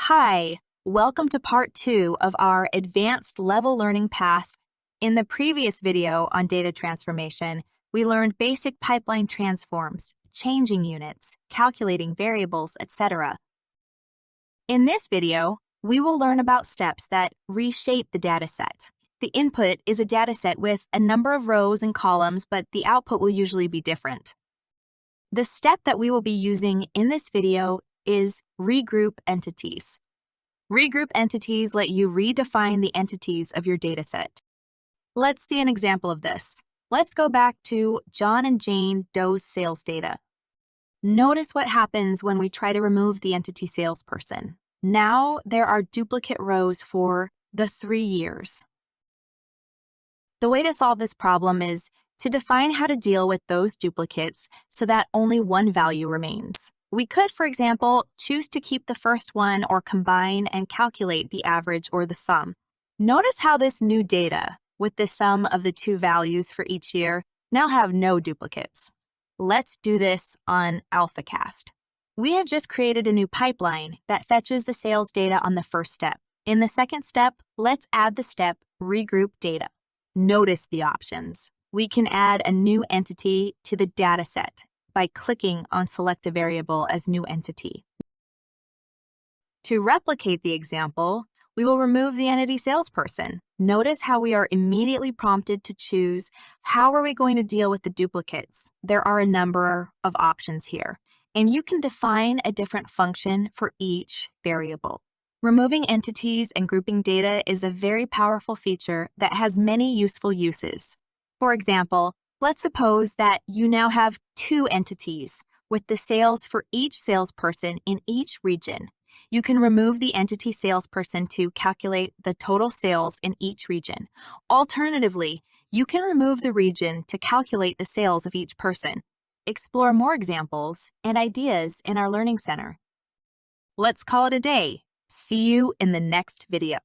Hi, welcome to part 2 of our advanced level learning path. In the previous video on data transformation, we learned basic pipeline transforms, changing units, calculating variables, etc. In this video, we will learn about steps that reshape the dataset. The input is a dataset with a number of rows and columns, but the output will usually be different. The step that we will be using in this video is regroup entities. Regroup entities let you redefine the entities of your dataset. Let's see an example of this. Let's go back to John and Jane Doe's sales data. Notice what happens when we try to remove the entity salesperson. Now there are duplicate rows for the 3 years. The way to solve this problem is to define how to deal with those duplicates so that only one value remains. We could, for example, choose to keep the first one or combine and calculate the average or the sum. Notice how this new data, with the sum of the two values for each year, now have no duplicates. Let's do this on Alphacast. We have just created a new pipeline that fetches the sales data on the first step. In the second step, let's add the step regroup data. Notice the options. We can add a new entity to the dataset by clicking on select a variable as new entity. To replicate the example, we will remove the entity salesperson. Notice how we are immediately prompted to choose how are we going to deal with the duplicates. There are a number of options here, and you can define a different function for each variable. Removing entities and grouping data is a very powerful feature that has many useful uses. For example, let's suppose that you now have 2 entities with the sales for each salesperson in each region. You can remove the entity salesperson to calculate the total sales in each region. Alternatively, you can remove the region to calculate the sales of each person. Explore more examples and ideas in our Learning Center. Let's call it a day. See you in the next video.